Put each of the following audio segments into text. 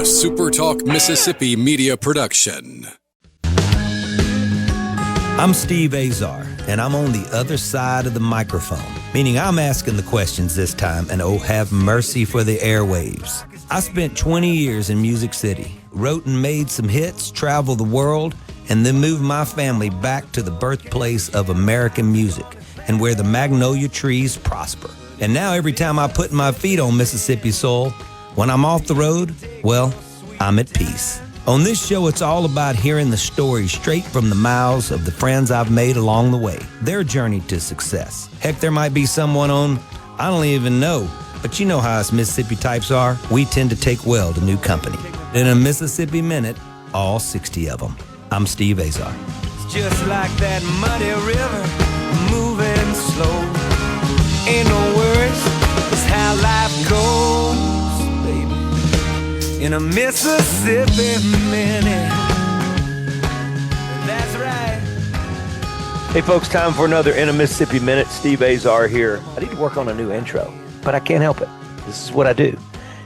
SuperTalk Mississippi Media production. I'm Steve Azar, and I'm on the other side of the microphone, meaning I'm asking the questions this time, and oh, have mercy for the airwaves. I spent 20 years in Music City, wrote and made some hits, traveled the world, and then moved my family back to the birthplace of American music and where the magnolia trees prosper. And now every time I put my feet on Mississippi soil, when I'm off the road, well, I'm at peace. On this show, it's all about hearing the stories straight from the mouths of the friends I've made along the way, their journey to success. Heck, there might be someone on, I don't even know, but you know how us Mississippi types are. We tend to take well to new company. In a Mississippi Minute, all 60 of them. I'm Steve Azar. It's just like that muddy river, moving slow. Ain't no worries, it's how life goes, baby. In a Mississippi Minute. That's right. Hey folks, time for another In a Mississippi Minute. Steve Azar here. I need to work on a new intro, but I can't help it. This is what I do.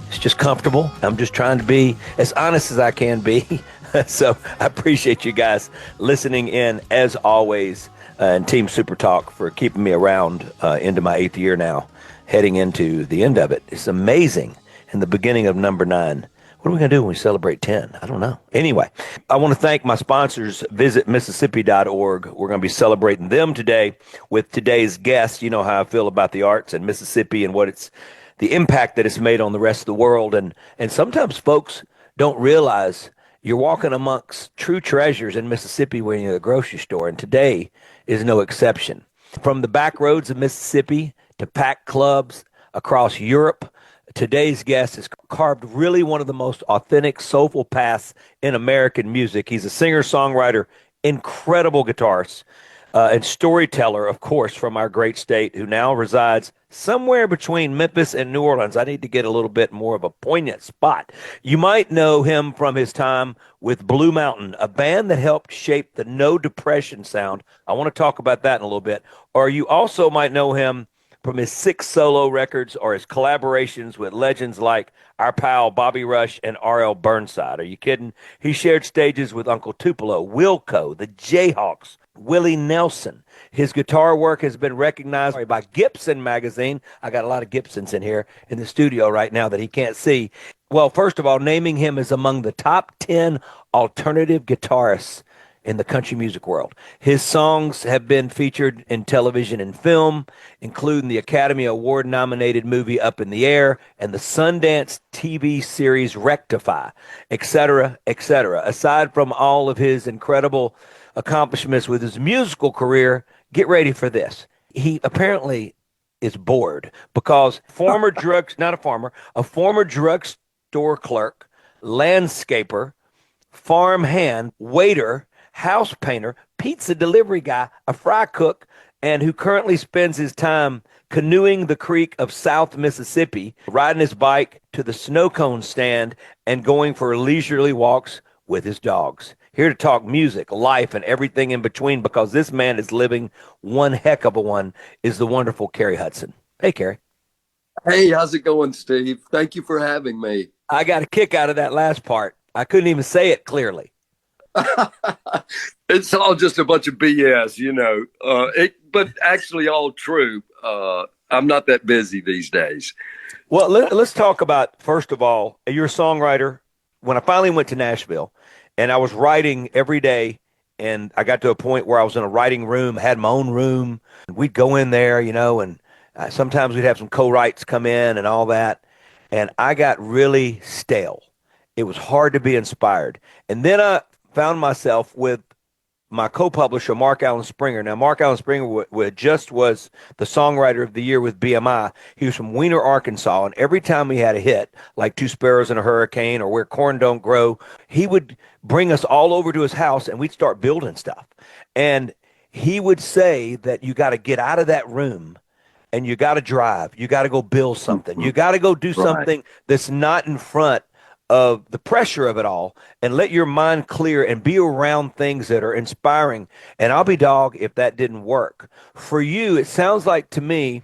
It's just comfortable. I'm just trying to be as honest as I can be. So I appreciate you guys listening in as always, and Team SuperTalk for keeping me around into my 8th year now, heading into the end of it. It's amazing. In the beginning of number 9. What are we going to do when we celebrate 10? I don't know. Anyway, I want to thank my sponsors, visitmississippi.org. We're going to be celebrating them today with today's guest. You know how I feel about the arts and Mississippi and what it's, the impact that it's made on the rest of the world. And sometimes folks don't realize you're walking amongst true treasures in Mississippi when you're at the grocery store. And today is no exception. From the back roads of Mississippi to packed clubs across Europe, today's guest has carved really one of the most authentic, soulful paths in American music. He's a singer-songwriter, incredible guitarist, and storyteller, of course, from our great state, who now resides somewhere between Memphis and New Orleans. I need to get a little bit more of a poignant spot. You might know him from his time with Blue Mountain, a band that helped shape the No Depression sound. I want to talk about that in a little bit. Or you also might know him from his 6 solo records or his collaborations with legends like our pal Bobby Rush and R.L. Burnside. Are you kidding? He shared stages with Uncle Tupelo, Wilco, the Jayhawks, Willie Nelson. His guitar work has been recognized by Gibson magazine. I got a lot of Gibsons in here in the studio right now that he can't see. Well, first of all, naming him as among the top 10 alternative guitarists in the country music world. His songs have been featured in television and film, including the Academy Award nominated movie Up in the Air and the Sundance TV series Rectify, etc., etc. Aside from all of his incredible accomplishments with his musical career, get ready for this. He apparently is bored because a former drugstore clerk, landscaper, farm hand, waiter, house painter, pizza delivery guy, a fry cook, and who currently spends his time canoeing the creek of South Mississippi, riding his bike to the snow cone stand, and going for leisurely walks with his dogs. Here to talk music, life, and everything in between, because this man is living one heck of a one, is the wonderful Kerry Hudson. Hey, Kerry. Hey, how's it going, Steve? Thank you for having me. I got a kick out of that last part. I couldn't even say it clearly. It's all just a bunch of BS, you know, but actually all true. I'm not that busy these days. Well, let's talk about, first of all, you're a songwriter. When I finally went to Nashville and I was writing every day, and I got to a point where I was in a writing room, I had my own room. We'd go in there, you know, and sometimes we'd have some co-writes come in and all that. And I got really stale. It was hard to be inspired. And then I found myself with my co-publisher, Mark Allen Springer. Now, Mark Allen Springer just was the Songwriter of the Year with BMI. He was from Weiner, Arkansas, and every time he had a hit, like Two Sparrows in a Hurricane or Where Corn Don't Grow, he would bring us all over to his house, and we'd start building stuff. And he would say that you got to get out of that room, and you got to drive. You got to go build something. You got to go do something that's not in front of the pressure of it all, and let your mind clear and be around things that are inspiring. And I'll be dog if that didn't work. For you, it sounds like to me,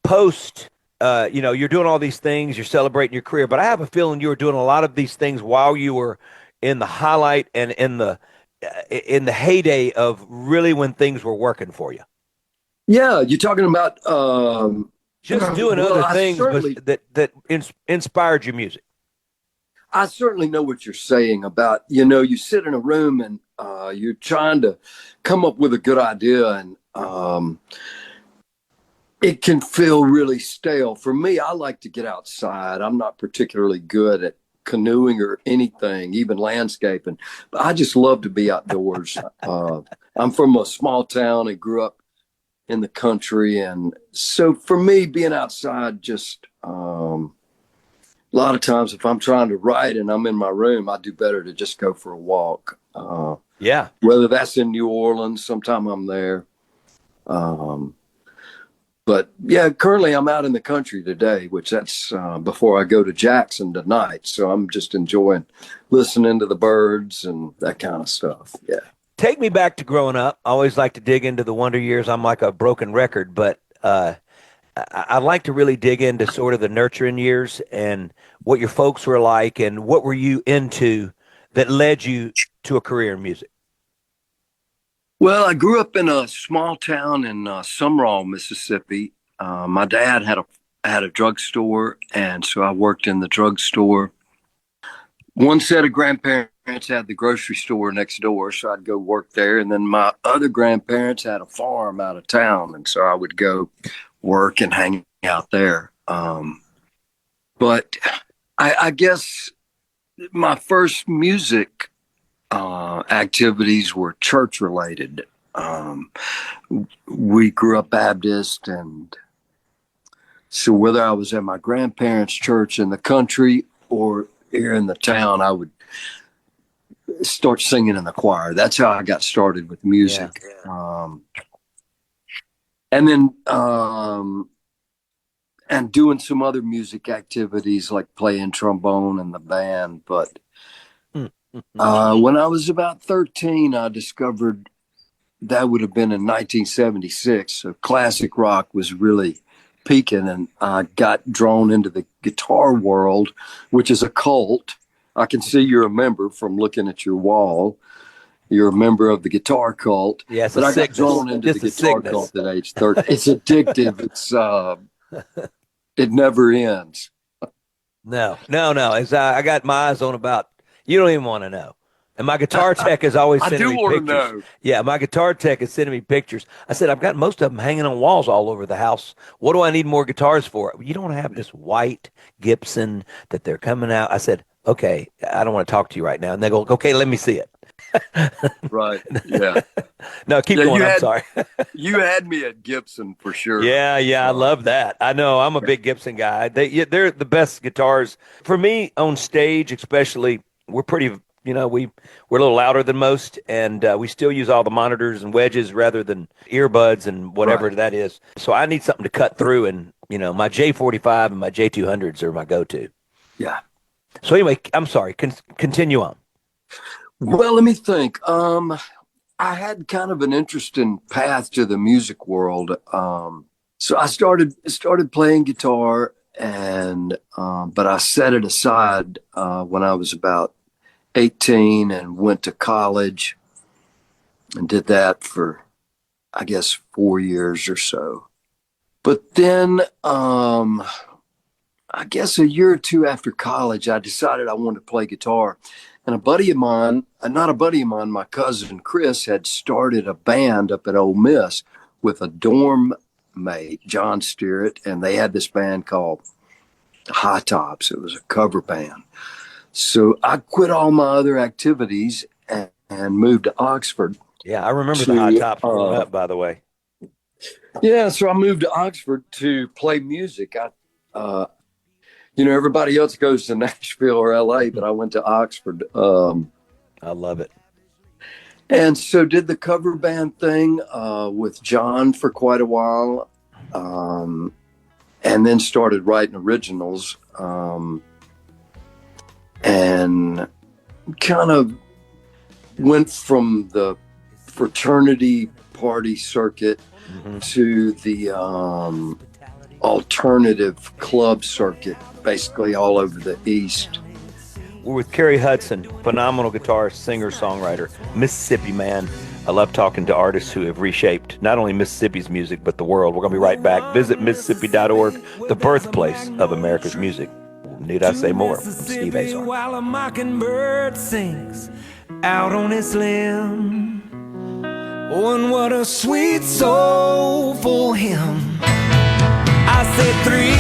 post you're doing all these things, you're celebrating your career, but I have a feeling you were doing a lot of these things while you were in the highlight and in the heyday of really when things were working for you. Yeah, you're talking about Just doing well, other things, but that inspired your music. I certainly know what you're saying about, you sit in a room and you're trying to come up with a good idea, and it can feel really stale. For me, I like to get outside. I'm not particularly good at canoeing or anything, even landscaping, but I just love to be outdoors. I'm from a small town and grew up in the country. And so for me, being outside, just a lot of times if I'm trying to write and I'm in my room, I do better to just go for a walk. Yeah. Whether that's in New Orleans, sometime I'm there. But yeah, currently I'm out in the country today, which that's before I go to Jackson tonight. So I'm just enjoying listening to the birds and that kind of stuff. Yeah. Take me back to growing up. I always like to dig into the wonder years. I'm like a broken record, but I like to really dig into sort of the nurturing years and what your folks were like and what were you into that led you to a career in music. Well, I grew up in a small town in Summerall, Mississippi. My dad had a drugstore, and so I worked in the drugstore. One set of grandparents had the grocery store next door, so I'd go work there. And then my other grandparents had a farm out of town, and so I would go work and hang out there. But I guess my first music activities were church related. We grew up Baptist, and so whether I was at my grandparents' church in the country or here in the town, I would start singing in the choir. That's how I got started with music. Yeah. And then and doing some other music activities like playing trombone in the band. But when I was about 13, I discovered that would have been in 1976. So classic rock was really peaking, and I got drawn into the guitar world, which is a cult. I can see you're a member from looking at your wall. You're a member of the guitar cult. Yes, but I got drawn into the guitar cult at age 30. It's addictive. It's it never ends. No. I got my eyes on about. You don't even want to know. And my guitar tech is always sending me pictures. I do want to know. Yeah, my guitar tech is sending me pictures. I said, I've got most of them hanging on walls all over the house. What do I need more guitars for? You don't have this white Gibson that they're coming out. I said, okay, I don't want to talk to you right now. And they go, okay, let me see it. Right. Yeah. No, keep going. I'm sorry. You had me at Gibson for sure. Yeah. I love that. I know. I'm a big Gibson guy. They're the best guitars. For me, on stage especially, we're pretty, we're a little louder than most, and we still use all the monitors and wedges rather than earbuds and whatever that is. So I need something to cut through, and, my J45 and my J200s are my go-to. Yeah. So anyway, I'm sorry. Continue on. Well, let me think. I had kind of an interesting path to the music world. So I started playing guitar, and but I set it aside when I was about 18 and went to college and did that for, I guess, 4 years or so. But then, I guess a year or two after college, I decided I wanted to play guitar. And a buddy of mine, my cousin Chris, had started a band up at Ole Miss with a dorm mate, John Stearett, and they had this band called High Tops. It was a cover band. So I quit all my other activities and moved to Oxford. Yeah, I remember the High Tops growing up, by the way. Yeah, so I moved to Oxford to play music. Everybody else goes to Nashville or LA, but I went to Oxford. I love it. And so did the cover band thing with John for quite a while, and then started writing originals, and kind of went from the fraternity party circuit to the alternative club circuit, basically all over the East. We're with Kerry Hudson, phenomenal guitarist, singer, songwriter, Mississippi man. I love talking to artists who have reshaped not only Mississippi's music, but the world. We're going to be right back. Visit Mississippi.org, the birthplace of America's music. Need I say more? From Steve Azar. While a mockingbird sings out on its limb. Oh, and what a sweet soulful hymn. I said 3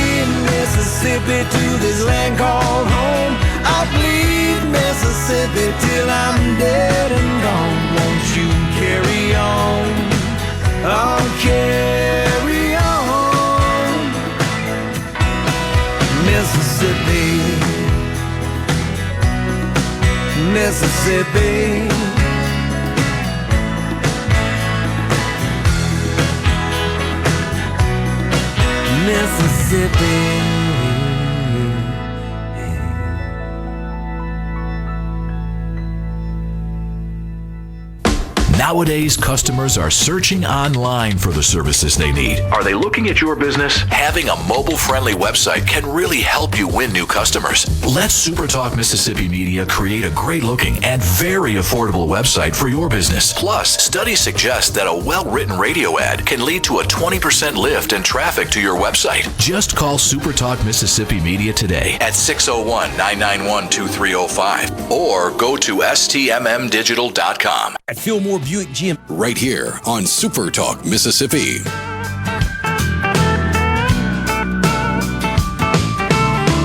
Mississippi to this land called home. I'll bleed Mississippi till I'm dead and gone. Won't you carry on? I'll carry on. Mississippi, Mississippi. Mississippi. Nowadays, customers are searching online for the services they need. Are they looking at your business? Having a mobile-friendly website can really help you win new customers. Let SuperTalk Mississippi Media create a great-looking and very affordable website for your business. Plus, studies suggest that a well-written radio ad can lead to a 20% lift in traffic to your website. Just call SuperTalk Mississippi Media today at 601-991-2305 or go to stmmdigital.com. At Fillmore Buick GM, right here on SuperTalk Mississippi.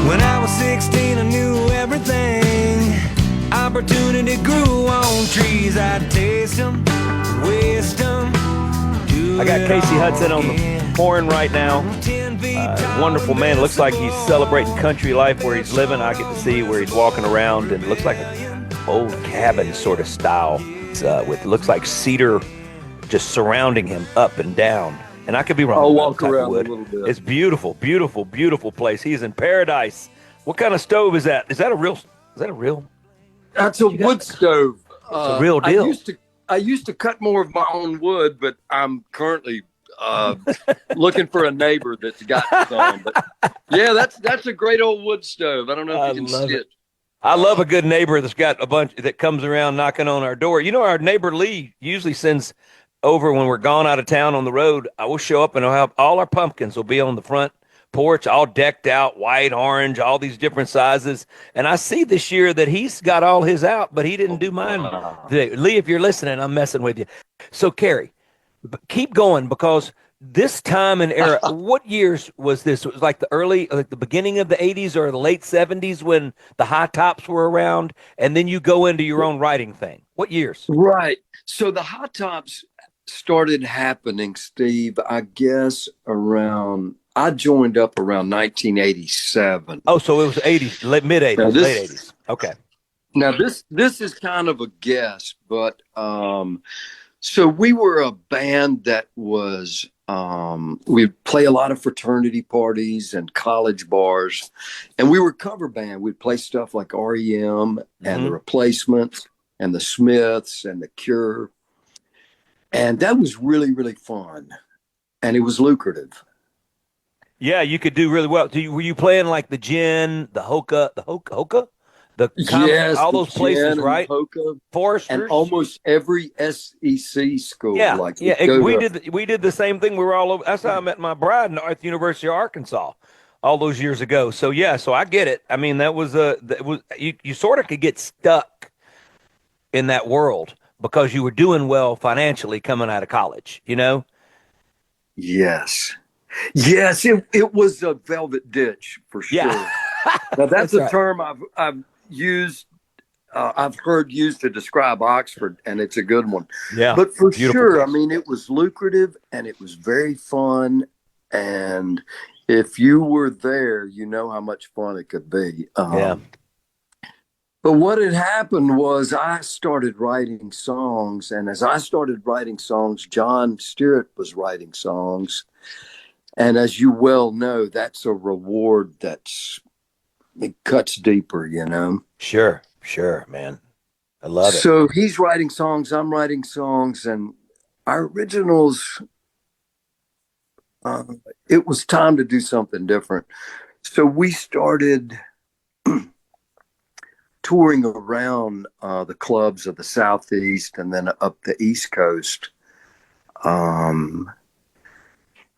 When I was 16, I knew everything. Opportunity grew on trees. I'd taste them, waste them. I got Casey Hudson on the horn right now. Wonderful man. Looks like he's celebrating country life where he's living. I get to see where he's walking around, and it looks like an old cabin sort of style. With looks like cedar just surrounding him up and down. And I could be wrong. I'll walk around a little bit. It's beautiful, beautiful, beautiful place. He's in paradise. What kind of stove is that? Is that a real? That's a wood stove. It's a real deal. I used to cut more of my own wood, but I'm currently looking for a neighbor that's got some. But yeah, that's a great old wood stove. I don't know if you can see it. I love a good neighbor that's got a bunch that comes around knocking on our door. You know, our neighbor Lee usually sends over when we're gone out of town on the road. I will show up and I'll have all our pumpkins will be on the front porch, all decked out, white, orange, all these different sizes. And I see this year that he's got all his out, but he didn't do mine today. Lee, if you're listening, I'm messing with you. So, Kerry, keep going, because this time and era, what years was this? It was like the beginning of the 80s or the late 70s when the high tops were around, and then you go into your own writing thing. What years? Right. So the high tops started happening, Steve, I guess I joined up around 1987. Oh, so it was 80s, mid 80s, late 80s. Okay. Now this is kind of a guess, but so we were a band that was we'd play a lot of fraternity parties and college bars, and we were a cover band. We'd play stuff like REM and the Replacements and the Smiths and the Cure, and that was really, really fun, and it was lucrative. Yeah, you could do really well. Were you playing like the Gin, the Hoka, Yes, all those places, right? Hoka, Foresters, and almost every SEC school. Yeah, we did the same thing. We were all over. That's how I met my bride at the University of Arkansas all those years ago. So yeah, so I get it. I mean, you sort of could get stuck in that world because you were doing well financially coming out of college. You know? Yes, it was a velvet ditch for sure. Yeah. Now that's a term I've used. I've heard used to describe Oxford, and it's a good one. Yeah, but for sure, place. I mean, it was lucrative and it was very fun. And if you were there, you know how much fun it could be. Yeah. But what had happened was I started writing songs, and as I started writing songs, John Stewart was writing songs. And as you well know, that's a reward it cuts deeper, you know? Sure, man. I love it. So he's writing songs, I'm writing songs, and our originals, it was time to do something different. So we started touring around the clubs of the Southeast and then up the East Coast.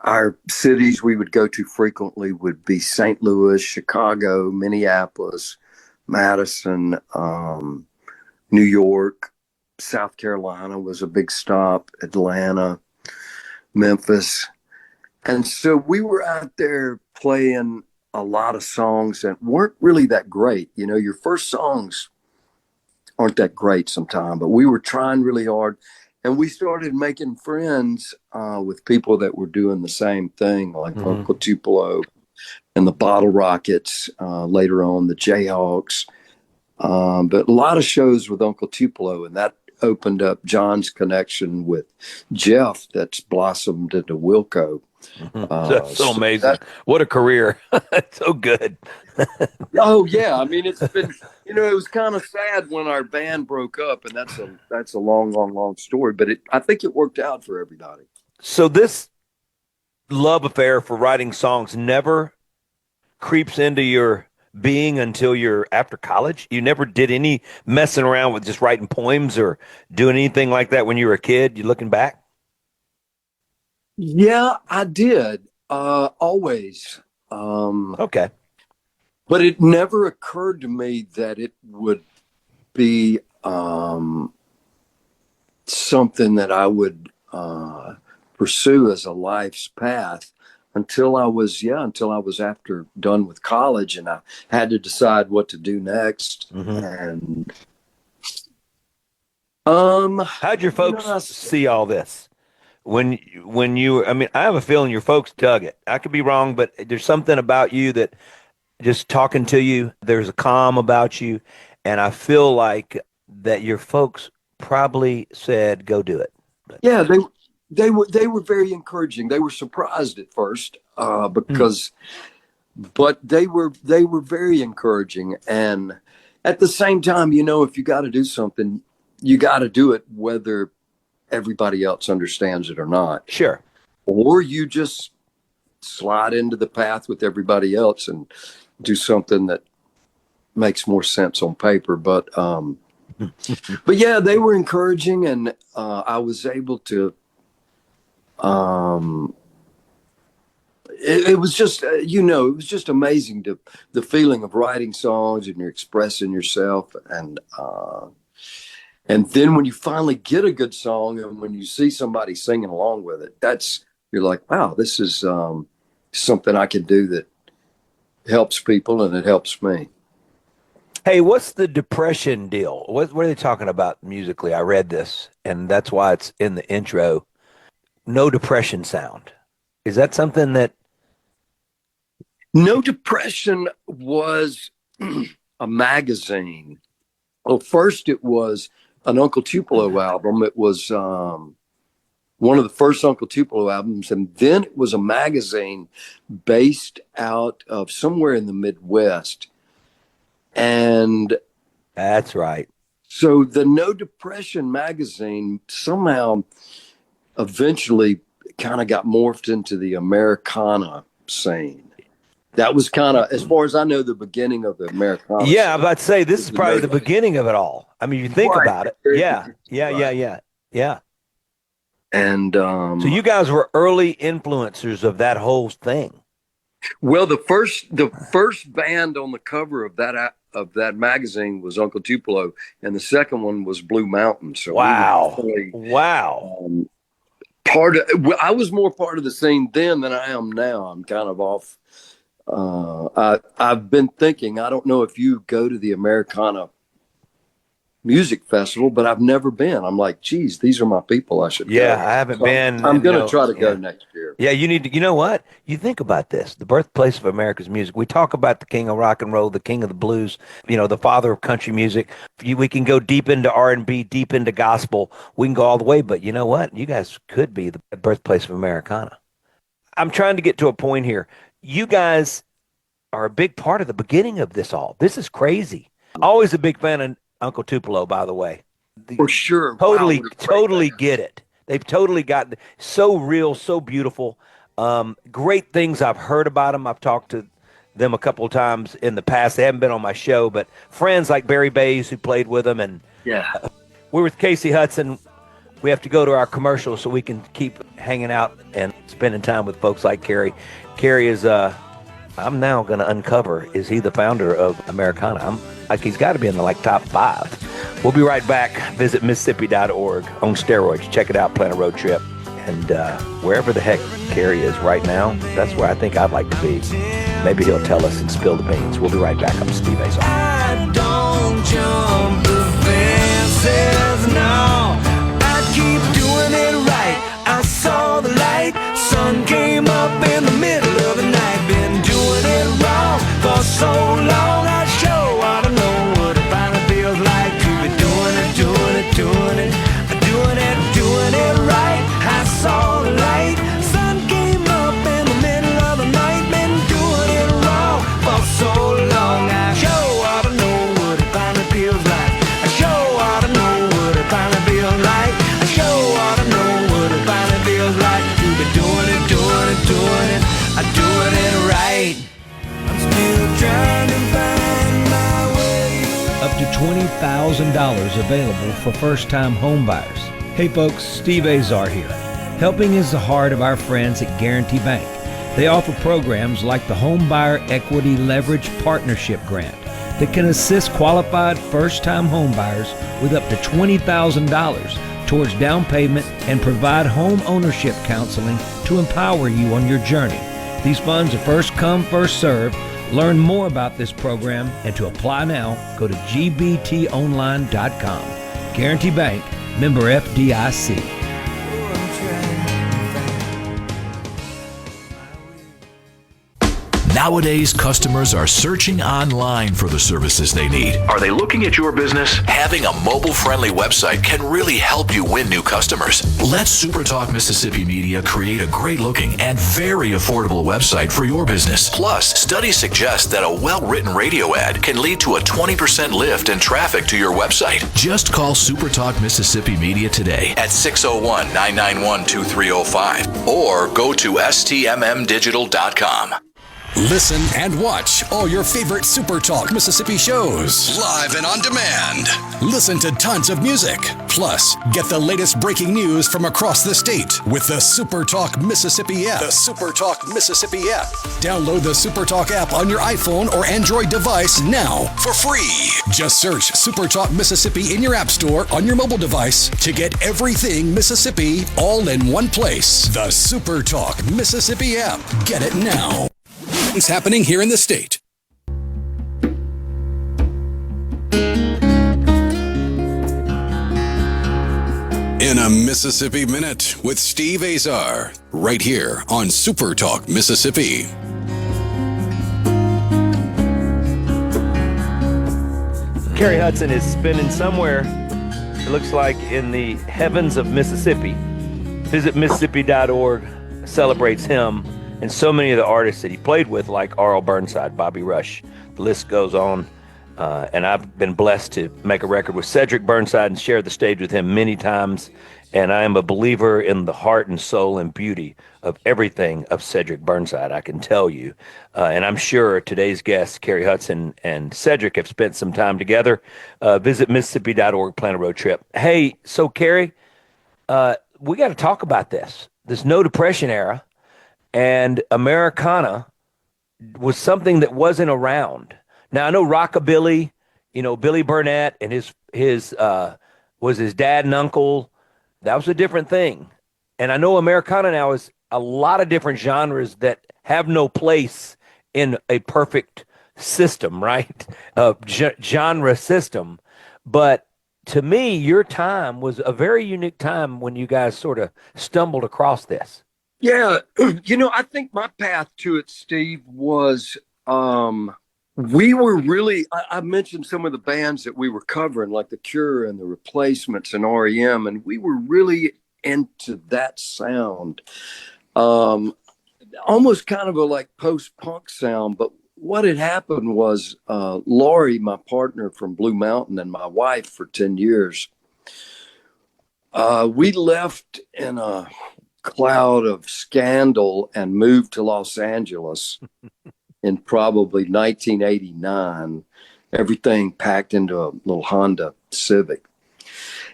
Our cities we would go to frequently would be St. Louis, Chicago, Minneapolis, Madison, New York, South Carolina was a big stop, Atlanta, Memphis. And so we were out there playing a lot of songs that weren't really that great. You know, your first songs aren't that great sometimes, but we were trying really hard. And we started making friends with people that were doing the same thing, like Uncle Tupelo and the Bottle Rockets, later on the Jayhawks. But a lot of shows with Uncle Tupelo, and that opened up John's connection with Jeff that's blossomed into Wilco. That's so amazing. What a career. So good. Oh yeah. I mean, it's been, you know, it was kind of sad when our band broke up, and that's a long story, but I think it worked out for everybody. So this love affair for writing songs never creeps into your being until you're after college? You never did any messing around with just writing poems or doing anything like that when you were a kid? You looking back? Yeah, I did. Always. Okay. But it never occurred to me that it would be something that I would pursue as a life's path until I was after done with college, and I had to decide what to do next. And how'd your folks see all this? When you, I mean, I have a feeling your folks dug it. I could be wrong, but there's something about you that just talking to you, there's a calm about you. And I feel like that your folks probably said, go do it. But. Yeah, they were very encouraging. They were surprised at first because, but they were very encouraging. And at the same time, you know, if you got to do something, you got to do it, whether everybody else understands it or not. Sure. Or you just slide into the path with everybody else and do something that makes more sense on paper. But yeah, they were encouraging, and I was able to, it was just, you know, it was just amazing the feeling of writing songs and you're expressing yourself. And then when you finally get a good song and when you see somebody singing along with it, you're like, wow, this is something I can do that helps people and it helps me. Hey, what's the depression deal? What are they talking about musically? I read this, and that's why it's in the intro. No depression sound. Is that something that... No Depression was a magazine. Well, first it was an Uncle Tupelo album. It was one of the first Uncle Tupelo albums. And then it was a magazine based out of somewhere in the Midwest. And that's right. So the No Depression magazine somehow eventually kind of got morphed into the Americana scene. That was kind of, as far as I know, the beginning of the Americana. Yeah, I'm about to say, this is probably the beginning of it all. I mean, you think about it. Yeah. And so you guys were early influencers of that whole thing. Well, the first band on the cover of that magazine was Uncle Tupelo, and the second one was Blue Mountain. So wow. I was more part of the scene then than I am now. I'm kind of off. I've been thinking, I don't know if you go to the Americana Music Festival, but I've never been. I'm like, geez, these are my people. I should go. Yeah, I haven't been. I'm going to try to go next year. Yeah, you need to. You know what? You think about this, the birthplace of America's music. We talk about the king of rock and roll, the king of the blues, you know, the father of country music. We can go deep into R&B, deep into gospel. We can go all the way, but you know what? You guys could be the birthplace of Americana. I'm trying to get to a point here. You guys are a big part of the beginning of this all. This is crazy. Always a big fan of Uncle Tupelo, by the way. For sure. Totally get it. They've totally gotten so real, so beautiful. Great things I've heard about them. I've talked to them a couple of times in the past. They haven't been on my show, but friends like Barry Bays who played with them, and Yeah. we're with Casey Hudson. We have to go to our commercial so we can keep hanging out and spending time with folks like Kerry. Kerry is, I'm now going to uncover, is he the founder of Americana? He's got to be in the top 5. We'll be right back. Visit Mississippi.org on steroids. Check it out, plan a road trip. And wherever the heck Kerry is right now, that's where I think I'd like to be. Maybe he'll tell us and spill the beans. We'll be right back. I'm Steve Azar. I don't jump the fences, no. I keep doing it right. I saw the light. Sun came up in the middle of the night. Been doing it wrong for so long. I sure ought to know what it finally feels like to be doing it, doing it, doing it. Doing it right. I saw the light. Sun came up in the middle of the night. Been doing it wrong for so long. I sure ought to know what it finally feels like. I sure ought to know what it finally feels like. I sure ought to know what it finally feels like to be doing it, doing it, doing it. I'm doing it right. I'm still trying to find my way. Up to $20,000 available for first-time home buyers. Hey folks, Steve Azar here. Helping is the heart of our friends at Guarantee Bank. They offer programs like the Home Buyer Equity Leverage Partnership Grant that can assist qualified first-time home buyers with up to $20,000 towards down payment and provide home ownership counseling to empower you on your journey. These funds are first come, first served. Learn more about this program and to apply now, go to gbtonline.com. Guarantee Bank, member FDIC. Nowadays, customers are searching online for the services they need. Are they looking at your business? Having a mobile-friendly website can really help you win new customers. Let SuperTalk Mississippi Media create a great-looking and very affordable website for your business. Plus, studies suggest that a well-written radio ad can lead to a 20% lift in traffic to your website. Just call SuperTalk Mississippi Media today at 601-991-2305 or go to stmmdigital.com. Listen and watch all your favorite SuperTalk Mississippi shows live and on demand. Listen to tons of music. Plus, get the latest breaking news from across the state with the SuperTalk Mississippi app. The SuperTalk Mississippi app. Download the SuperTalk app on your iPhone or Android device now for free. Just search SuperTalk Mississippi in your app store on your mobile device to get everything Mississippi all in one place. The SuperTalk Mississippi app. Get it now. It's happening here in the state. In a Mississippi Minute with Steve Azar, right here on SuperTalk Mississippi. Kerry Hudson is spinning somewhere, it looks like, in the heavens of Mississippi. Visit Mississippi.org celebrates him and so many of the artists that he played with, like Arl Burnside, Bobby Rush. The list goes on. And I've been blessed to make a record with Cedric Burnside and share the stage with him many times. And I am a believer in the heart and soul and beauty of everything of Cedric Burnside, I can tell you. And I'm sure today's guests, Kerry Hudson and Cedric, have spent some time together. Visit Mississippi.org, plan a road trip. Hey, so Kerry, we got to talk about this No Depression era. And Americana was something that wasn't around. Now, I know rockabilly, Billy Burnett and his was his dad and uncle. That was a different thing. And I know Americana now is a lot of different genres that have no place in a perfect system, right? Genre system. But to me, your time was a very unique time when you guys sort of stumbled across this. Yeah, I think my path to it, Steve, was we were really, I mentioned some of the bands that we were covering, like The Cure and The Replacements and REM, and we were really into that sound. Almost kind of a post-punk sound, but what had happened was Laurie, my partner from Blue Mountain and my wife for 10 years, we left in a cloud of scandal and moved to Los Angeles in probably 1989. Everything packed into a little Honda Civic.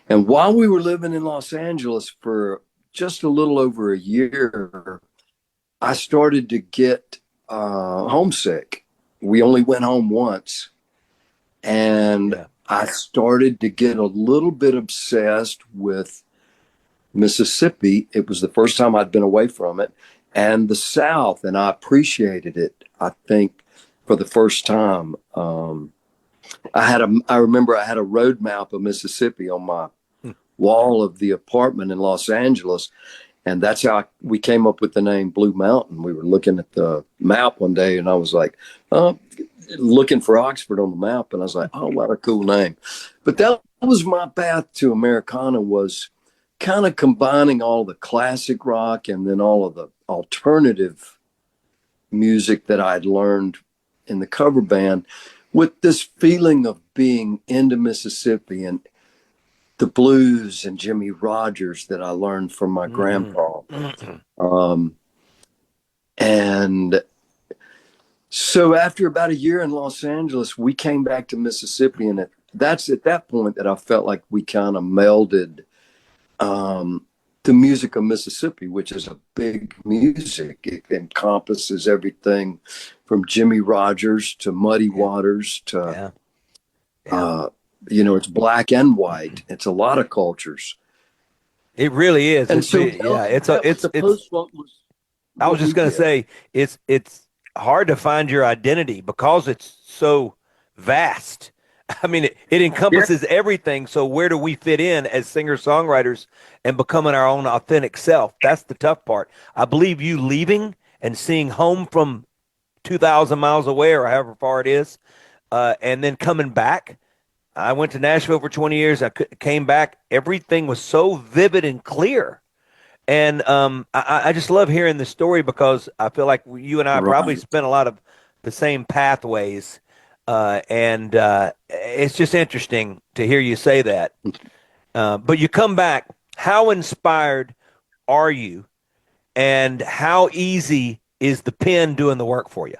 And while we were living in Los Angeles for just a little over a year, I started to get homesick. We only went home once. And I started to get a little bit obsessed with Mississippi. It was the first time I'd been away from it, and the South, and I appreciated it, I think, for the first time. I remember I had a road map of Mississippi on my wall of the apartment in Los Angeles, and that's how we came up with the name Blue Mountain. We were looking at the map one day, and I was like, looking for Oxford on the map, and I was like, oh, what a cool name. But that was my path to Americana, was kind of combining all the classic rock and then all of the alternative music that I'd learned in the cover band with this feeling of being into Mississippi and the blues and Jimmy Rogers that I learned from my grandpa. And so after about a year in Los Angeles, we came back to Mississippi, and that's at that point that I felt like we kind of melded the music of Mississippi, which is a big music. It encompasses everything from Jimmy Rogers to Muddy Waters to, it's black and white. It's a lot of cultures. It really is. And I was just going to say, it's hard to find your identity because it's so vast. I mean, it encompasses everything. So where do we fit in as singer-songwriters and becoming our own authentic self? That's the tough part. I believe you leaving and seeing home from 2,000 miles away or however far it is, and then coming back. I went to Nashville for 20 years. I came back. Everything was so vivid and clear. And I just love hearing the story because I feel like you and I probably spent a lot of the same pathways. And it's just interesting to hear you say that. But you come back. How inspired are you? And how easy is the pen doing the work for you?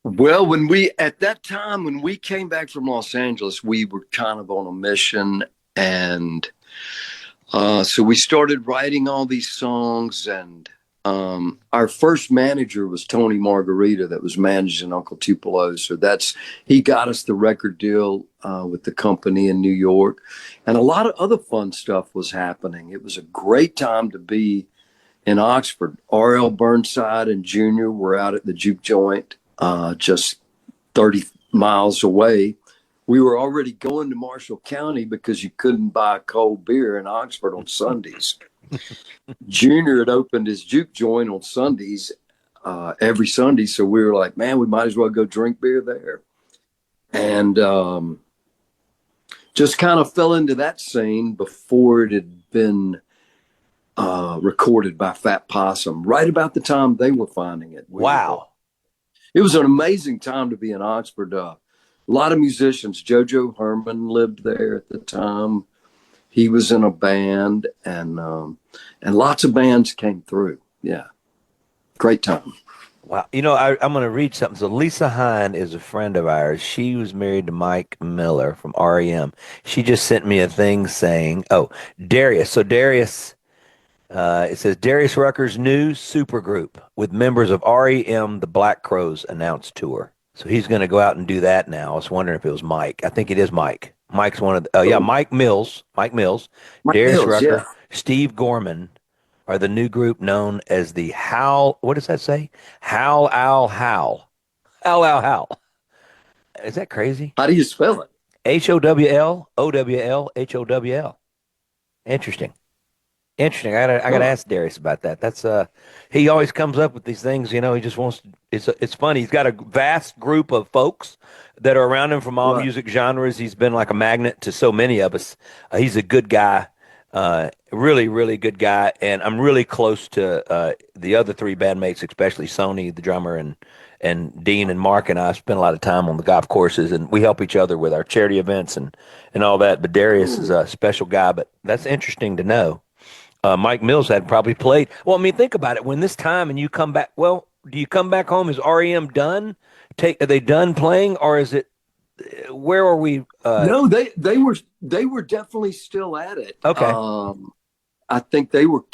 Well, at that time, when we came back from Los Angeles, we were kind of on a mission. And so we started writing all these songs, and our first manager was Tony Margarita, that was managing Uncle Tupelo. So he got us the record deal with the company in New York, and a lot of other fun stuff was happening. It was a great time to be in Oxford. R.L. Burnside and Junior were out at the Juke Joint, just 30 miles away. We were already going to Marshall County because you couldn't buy cold beer in Oxford on Sundays. Junior had opened his Juke Joint on Sundays, every Sunday. So we were like, man, we might as well go drink beer there. And just kind of fell into that scene before it had been recorded by Fat Possum, right about the time they were finding it. Wow. It was an amazing time to be in Oxford. A lot of musicians. JoJo Herman lived there at the time. He was in a band, and lots of bands came through. Yeah, great time. Wow. I'm going to read something. So Lisa Hine is a friend of ours. She was married to Mike Miller from REM. She just sent me a thing saying, Darius. So Darius, it says Darius Rucker's new supergroup with members of REM, the Black Crowes announced tour. So he's going to go out and do that now. I was wondering if it was Mike. I think it is Mike. Mike's one of the, Mike Mills, Darius Rucker, Steve Gorman are the new group known as the Howl. What does that say? Howl, Owl, Howl. Howl, Owl, Howl. Is that crazy? How do you spell it? HOWL, OWL, Interesting. I gotta ask Darius about that. That's he always comes up with these things, he just wants it's funny. He's got a vast group of folks that are around him from all music genres. He's been like a magnet to so many of us. He's a good guy, really, really good guy. And I'm really close to the other three bandmates, especially Sony, the drummer, and Dean and Mark and I spend a lot of time on the golf courses, and we help each other with our charity events and all that. But Darius is a special guy, but that's interesting to know. Mike Mills had probably played. Well, I mean, think about it. When this time and you come back, well, do you come back home? Is REM done? Are they done playing, or is it? Where are we? No, they were definitely still at it. Okay. I think they were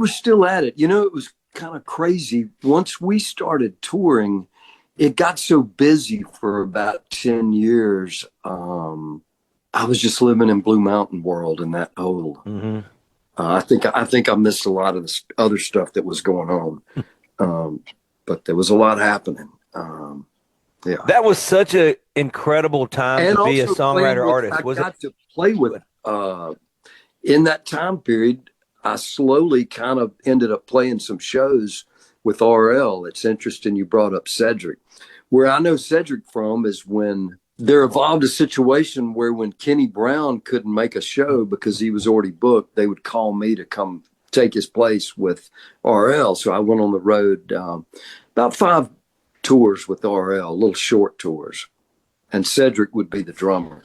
still at it. It was kind of crazy. Once we started touring, it got so busy for about 10 years. I was just living in Blue Mountain world in that whole. Mm-hmm. I think I missed a lot of the other stuff that was going on, but there was a lot happening. Yeah, that was such an incredible time and to be a also songwriter artist. I got to play with. In that time period, I slowly kind of ended up playing some shows with RL. It's interesting you brought up Cedric. Where I know Cedric from is when there evolved a situation where when Kenny Brown couldn't make a show because he was already booked, they would call me to come take his place with RL. So I went on the road about 5 tours with RL, little short tours. And Cedric would be the drummer.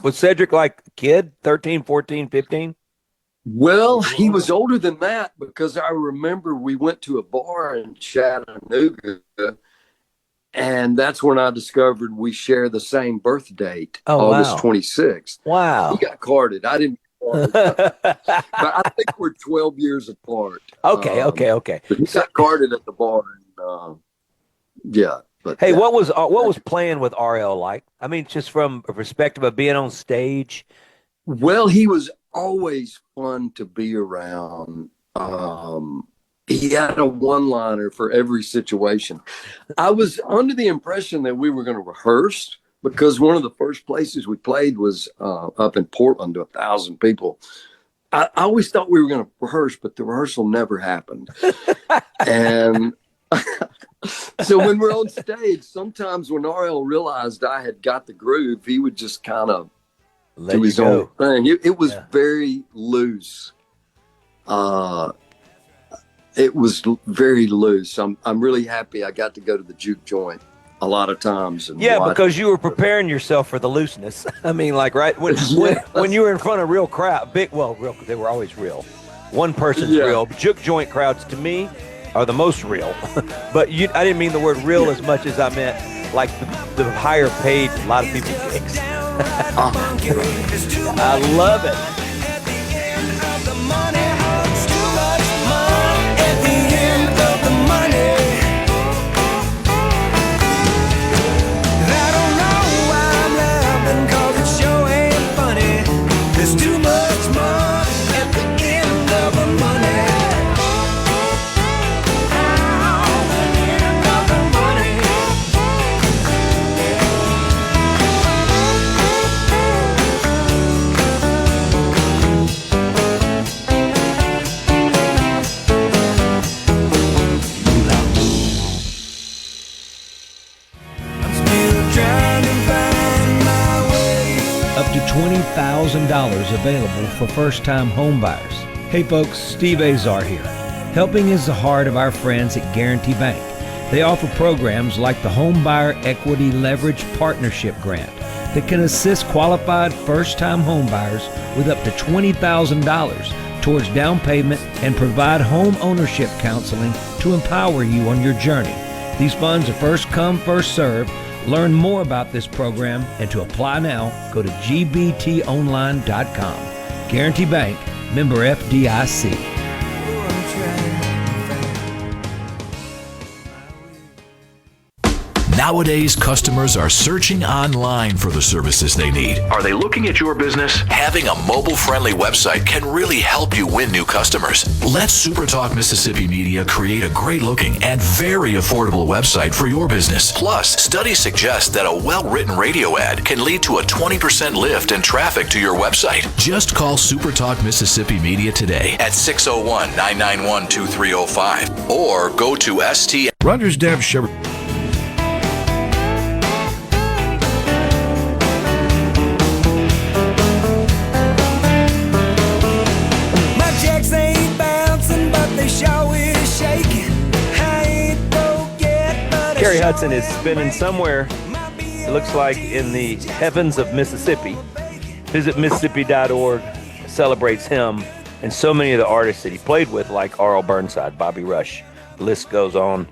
Was Cedric like a kid, 13, 14, 15? Well, he was older than that because I remember we went to a bar in Chattanooga, and that's when I discovered we share the same birth date, August 26th. Wow. He got carded. I didn't get carded, but I think we're 12 years apart. Okay. But he got carded at the bar, and yeah. But hey, what was playing with RL like? I mean, just from a perspective of being on stage. Well, he was always fun to be around. He had a one-liner for every situation. I was under the impression that we were going to rehearse because one of the first places we played was up in Portland to 1,000 people. I always thought we were going to rehearse, but the rehearsal never happened. And so when we're on stage, sometimes when RL realized I had got the groove, he would just kind of do his own thing. It was very loose. It was very loose. I'm really happy I got to go to the juke joint a lot of times. And because you were preparing yourself for the looseness. I mean, like, right when you were in front of real crowd, they were always real. One person's real. Juke joint crowds to me are the most real. But I didn't mean the word real as much as I meant like the higher paid a lot of people gigs. I love it. $20,000 available for first-time home buyers. Hey folks, Steve Azar here. Helping is the heart of our friends at Guarantee Bank. They offer programs like the Home Buyer Equity Leverage Partnership Grant that can assist qualified first-time home buyers with up to $20,000 towards down payment and provide home ownership counseling to empower you on your journey. These funds are first come, first served. Learn more about this program and to apply now, go to gbtonline.com. Guarantee Bank, member FDIC. Nowadays, customers are searching online for the services they need. Are they looking at your business? Having a mobile-friendly website can really help you win new customers. Let SuperTalk Mississippi Media create a great-looking and very affordable website for your business. Plus, studies suggest that a well-written radio ad can lead to a 20% lift in traffic to your website. Just call SuperTalk Mississippi Media today at 601-991-2305 or go to ST. Rogers Dev Chevrolet. Kerry Hudson is spinning somewhere, it looks like, in the heavens of Mississippi. Visit Mississippi.org, celebrates him and so many of the artists that he played with, like Arl Burnside, Bobby Rush. The list goes on.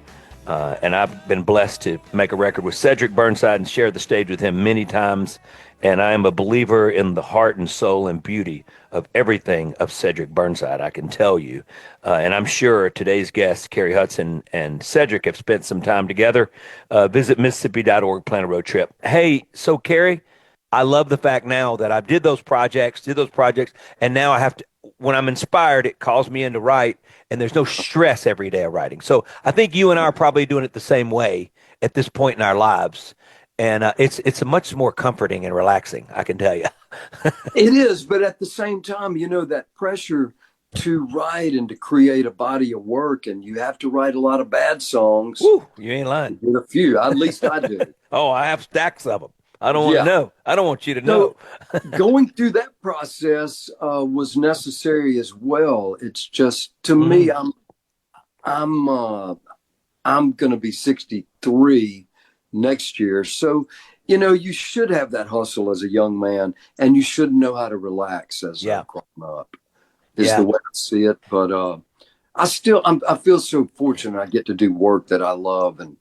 And I've been blessed to make a record with Cedric Burnside and share the stage with him many times. And I am a believer in the heart and soul and beauty of everything of Cedric Burnside, I can tell you. And I'm sure today's guests, Carrie Hudson and Cedric, have spent some time together. Visit Mississippi.org, plan a road trip. Hey, so Carrie, I love the fact now that I did those projects, and now I have to, when I'm inspired, it calls me in to write, and there's no stress every day of writing. So I think you and I are probably doing it the same way at this point in our lives. And it's a much more comforting and relaxing, I can tell you. It is, but at the same time, that pressure to write and to create a body of work, and you have to write a lot of bad songs. Woo, you ain't lying. A few, at least I do. Oh, I have stacks of them. I don't want to know. I don't want you to know. Going through that process was necessary as well. It's just, to me, I'm going to be 63 next year. So, you should have that hustle as a young man, and you should know how to relax as a grown up. Is the way I see it. But I feel so fortunate I get to do work that I love, and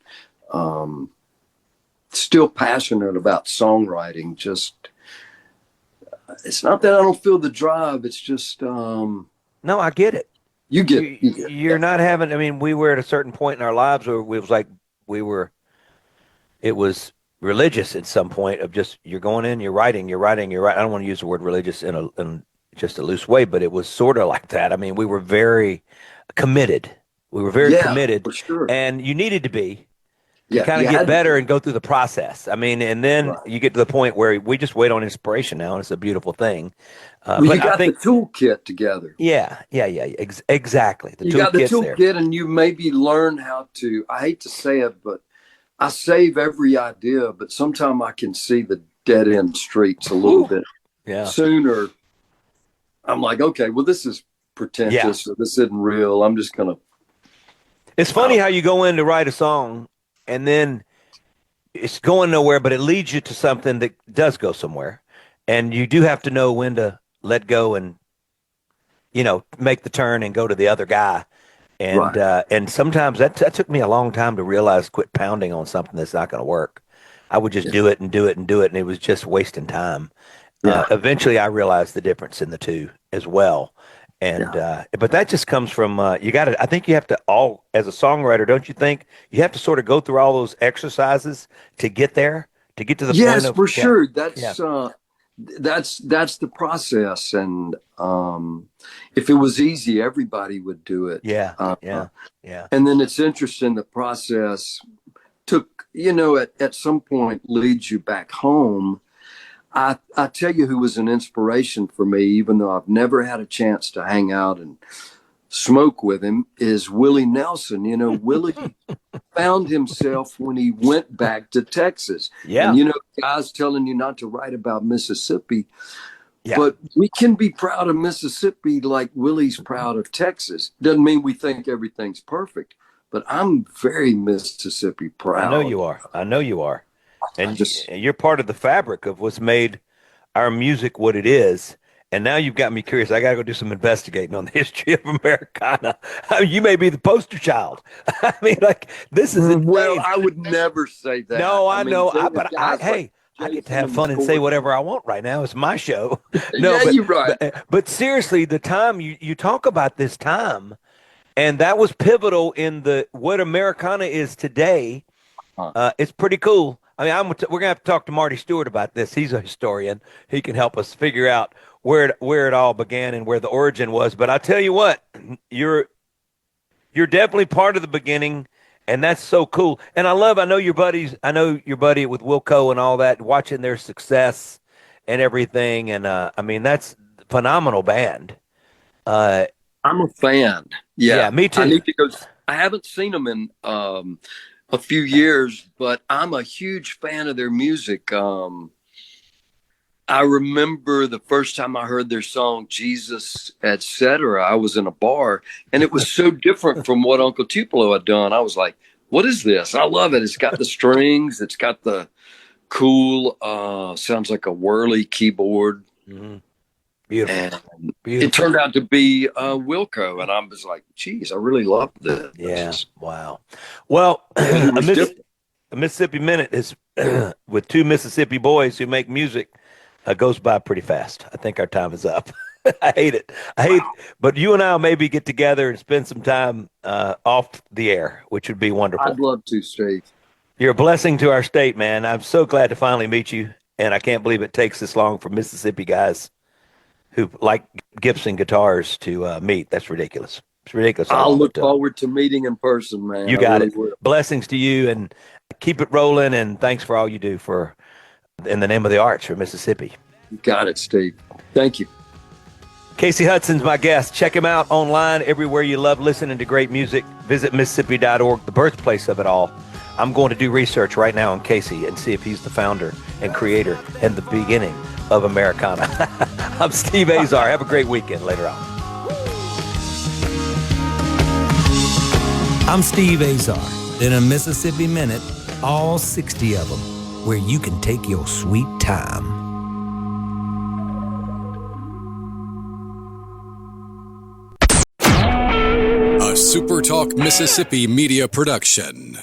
still passionate about songwriting. Just, it's not that I don't feel the drive. It's just, no, I get it. You get it. You're not having, we were at a certain point in our lives where it was religious at some point of just, you're going in, you're writing. I don't want to use the word religious in just a loose way, but it was sort of like that. We were very committed. Committed, for sure. And you needed to be. You kind of get better and go through the process. And then you get to the point where we just wait on inspiration now, and it's a beautiful thing. But you got the toolkit together. Yeah. Exactly. You got the toolkit, and you maybe learn how to, I hate to say it, but I save every idea, but sometimes I can see the dead end streets a little bit sooner. I'm like, okay, well, this is pretentious. So this isn't real. I'm just going to. It's funny how you go in to write a song, and then it's going nowhere, but it leads you to something that does go somewhere. And you do have to know when to let go and, make the turn and go to the other guy. And and sometimes that took me a long time to realize, quit pounding on something that's not going to work. I would just do it, and it was just wasting time. Eventually, I realized the difference in the two as well. And but that just comes from I think you have to as a songwriter, don't you think you have to sort of go through all those exercises to get there, to get to the point of. Yes, for sure. That's the process. And if it was easy, everybody would do it. Yeah. And then it's interesting, the process took, at some point leads you back home. I tell you who was an inspiration for me, even though I've never had a chance to hang out and smoke with him, is Willie Nelson. Willie found himself when he went back to Texas. Yeah. And, guys telling you not to write about Mississippi. Yeah. But we can be proud of Mississippi like Willie's proud of Texas. Doesn't mean we think everything's perfect, but I'm very Mississippi proud. I know you are. And you're part of the fabric of what's made our music what it is. And now you've got me curious. I got to go do some investigating on the history of Americana. You may be the poster child. This is insane. Well, I would never say that. No, I know. Hey, I get to have fun and say whatever I want right now. It's my show. You're right. But seriously, the time you talk about this time, and that was pivotal in what Americana is today. It's pretty cool. We're going to have to talk to Marty Stewart about this. He's a historian. He can help us figure out where it all began and where the origin was. But I tell you what, you're definitely part of the beginning, and that's so cool. And I know your buddy with Wilco and all that, watching their success and everything. And that's a phenomenal band. I'm a fan. Yeah, me too. I need to go. I haven't seen them in a few years, but I'm a huge fan of their music. I remember the first time I heard their song, Jesus, Etc. I was in a bar, and it was so different from what Uncle Tupelo had done. I was like, what is this? I love it. It's got the strings. It's got the cool, sounds like a whirly keyboard. Mm-hmm. Beautiful. And Beautiful. it turned out to be Wilco, and I was like, geez, I really loved this. Yeah. Wow. Well, a Mississippi Minute is with two Mississippi boys who make music goes by pretty fast. I think our time is up. I hate it. But you and I will maybe get together and spend some time off the air, which would be wonderful. I'd love to, Steve. You're a blessing to our state, man. I'm so glad to finally meet you, and I can't believe it takes this long for Mississippi guys who like Gibson guitars to meet. That's ridiculous. It's ridiculous. I'll look forward to meeting in person, man. You got it. Blessings to you, and keep it rolling, and thanks for all you do in the name of the arts for Mississippi. You got it, Steve. Thank you. Casey Hudson's my guest. Check him out online everywhere you love listening to great music. Visit Mississippi.org, the birthplace of it all. I'm going to do research right now on Casey and see if he's the founder and creator and the beginning of Americana. I'm Steve Azar. Have a great weekend later on. I'm Steve Azar. In a Mississippi Minute, all 60 of them, where you can take your sweet time. A SuperTalk Mississippi Media production.